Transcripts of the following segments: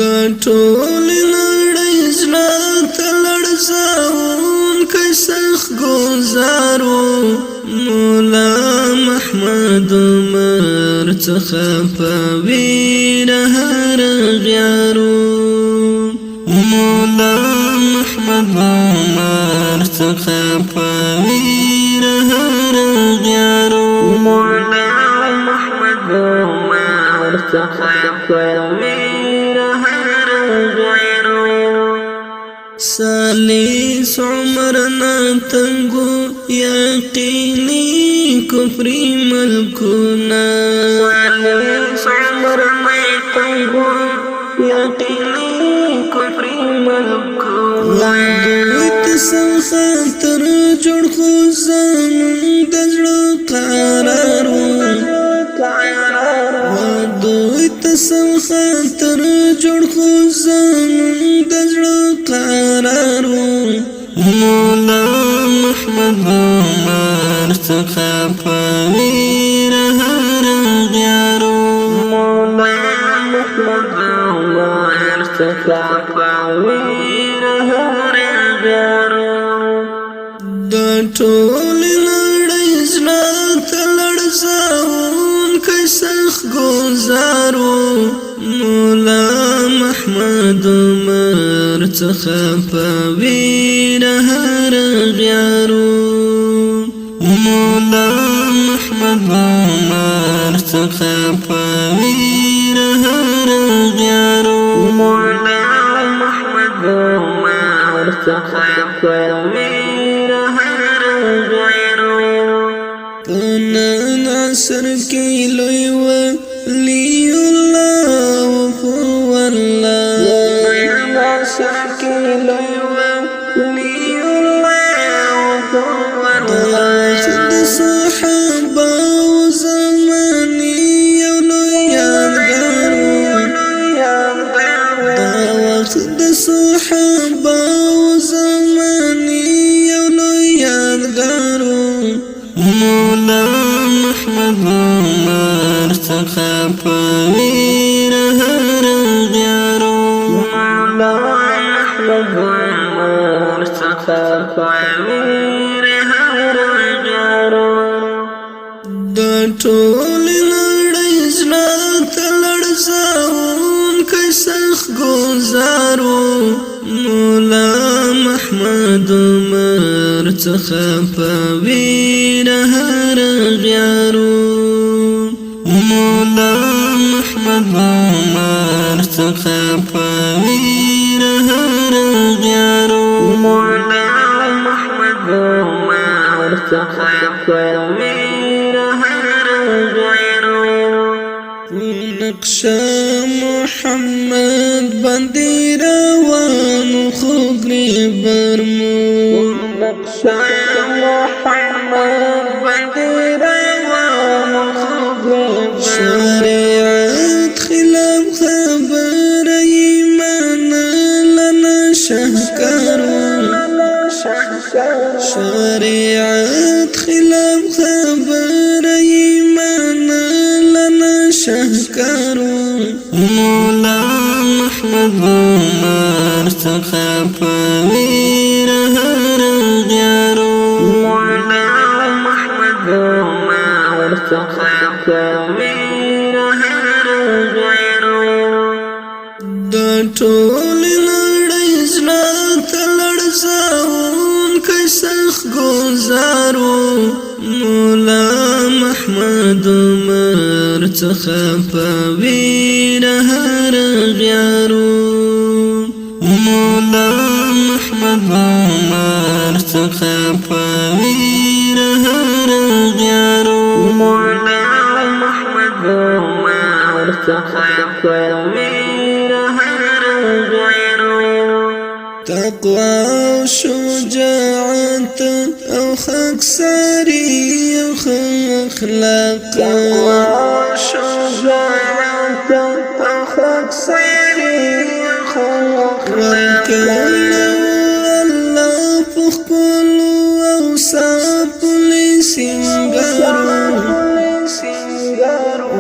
دا ټول نړۍ زړه ته لړزاونکی سخت ګزارو مولا محمد عمر څخه په ویره هر غیارو مولا محمد عمر څخه په ویره هر غیارو مولا محمد عمر څخه په ویره هر غیارو سالیس عمرنا تنگو یقینی کفری ملکونا سالیس عمرنا تنگو یقینی کفری ملکونا دویت سخاطر جوڑ خوزان دزڑو قرارو دویت سخاطر جوڑ خوزان دزڑو قرارو مولا محمد عمر څخه په ویره هر غیارو مولا محمد عمر څخه په ویره هر غیارو دا ټول نړۍ زړه ته لړزاونکی سخت ګزارو مولا محمد عمر څخه په ویره هر غیارو مولا محمد عمر څخه په ویره هر غیارو مولا محمد عمر څخه په ویره هر غیارو نن عصر کې لوی ولی الله هو الله نن عصر کې لوی ولی الله هو الله صحابه او زماني یو لوی یادګارو دا وخت د صحابه او زماني یو لوی یادګارو مولا محمد عمر څخه په ویره هر غیارو مولا محمد عمر څخه په ویره هر غیارو دا ټول نړۍ زړه ته لړزاونکی سخت ګزارو مولا محمد عمر څخه په ویره هر غیارو مولا محمد عمر څخه په ویره هر غیارو مولا محمد عمر څخه په ویره هر غیارو نقشه محمد باندې روانو خوګري برمو نقشه محمد باندې روانو خوګري شریعت خلاف خبر ایمان لنا شهکارو شریعت خلاف خبر ایمان لنا شهکارو مولا محمد عمر څخه په ویره هر غیارو مولا محمد عمر څخه په ویره هر غیارو دا ټول نړۍ زړه ته لړزاونکی سخت ګزارو مولا محمد عمر څخه په ویره هر غیارو مولا محمد عمر څخه په ویره هر غیارو مولا محمد عمر څخه په ویره هر غیارو تقوا او شجاعت او خاکساری او اخلاق تقوا او شجاعت او خاکساری او اخلاق الله پخپلو او ساپلی سنگارو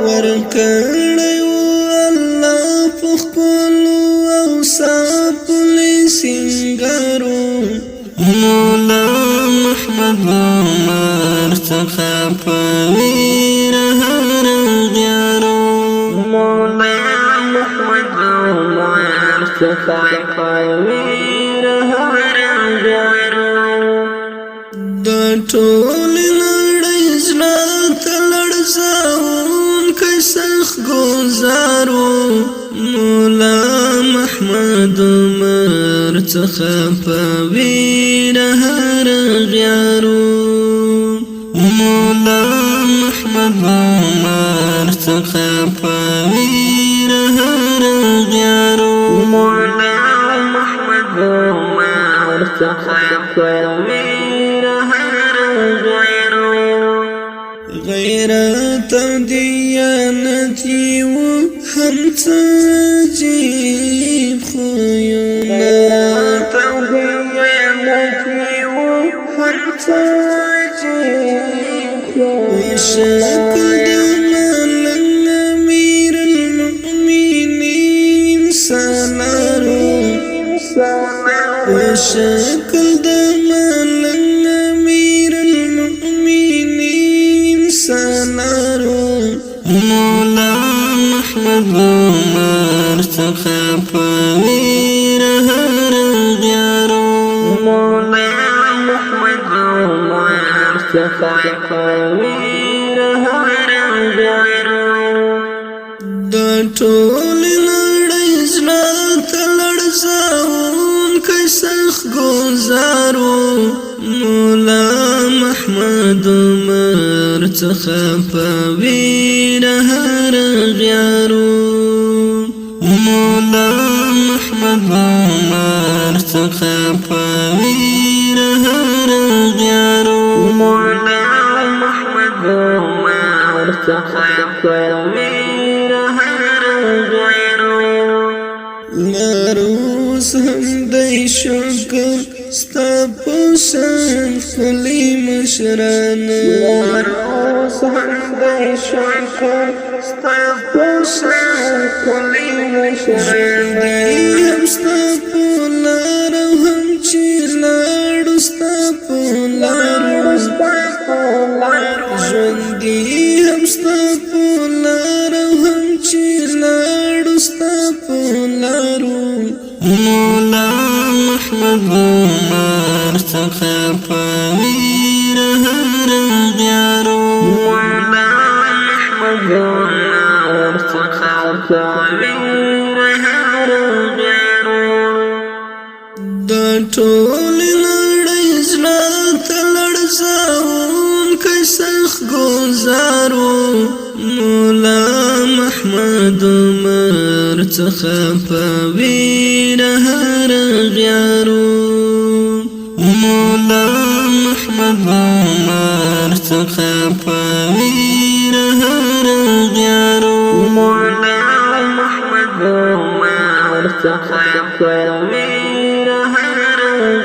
ورکړیو الله پخپلو ساپلی سنگارو مولا محمد عمر څخه پویر هر غیارو مولا محمد عمر څخه پویر هر غیارو د ټول نړۍ زړه ته لړزاونکی سخت ګزارو مولا محمد عمر څخه پویر هر غیارو مولا محمد عمر څخه پویر هر غیارو مولا محمد عمر څخه پویر هر غیارو غیرت او دیانت یو هم څه عجیب خویونه غیرت او دیانت یو هم څه عجیب خویونه شکل د ملنګ امیر المؤمنین سالارو شکل د ملنګ امیر المؤمنین سالارو مولا محمد عمر څخه پویر هر غیارو مولا محمد عمر څخه پویر هر غیارو د ټول نړۍ زړه ته لړزاونکی سخت ګزارو مولا محمد عمر څخه پویر هر غیارو مولا محمد عمر څخه پویر هر غیارو مولا محمد عمر څخه پویر هر غیارو ناروز هم دی شکر ستا پشان خلی مشران ناروز هم دی شکر ستا پشان خلی مشران هم ستا پولار هم چی لاړو ستا پولار ژوندی هم ستا پولار هم چی لاړو ستا پولارو مولا محمد عمر څخه پویر هر غیارو مولا محمد عمر څخه پویر هر غیارو د ټول نړۍ زړه ته لړزاونکی سخت ګزارو مولا محمد عمر څخه پویر هر غیارو مولا محمد عمر څخه پویر هر غیارو مولا محمد عمر څخه پویر هر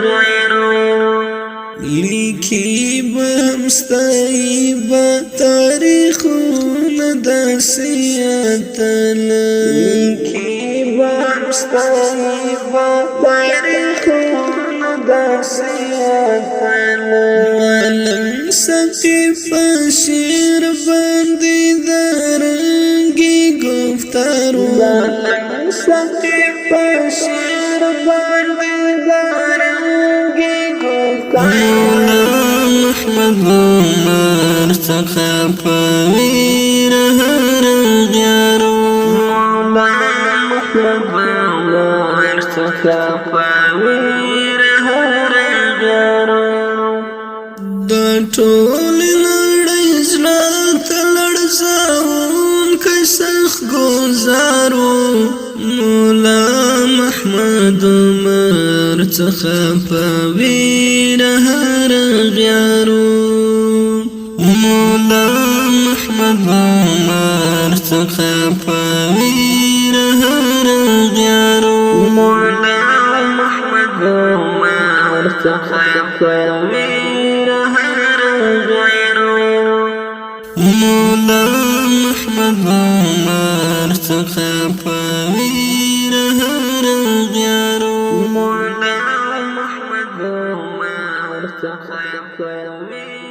غیارو لیکي بم ستایبه تاریخونه داسې لیکي بم ستایبه تاریخونه داسې معلم سقي په شعر باندې د رنګي گفتارو معلم سقي په شعر باندې د رنګي گفتارو محمد عمر څخه پویر هر غیارو محمد عمر څخه پویر هر غیارو د ټول نړۍ زړه ته لړزاونکی سخت ګزارو مولا محمد عمر څخه پویر هر غیارو مولا محمد عمر څخه پویر هر غیارو مولا محمد عمر څخه پویر هر غیارو مولا محمد عمر څخه پویر هر مولا محمد ما ارتقى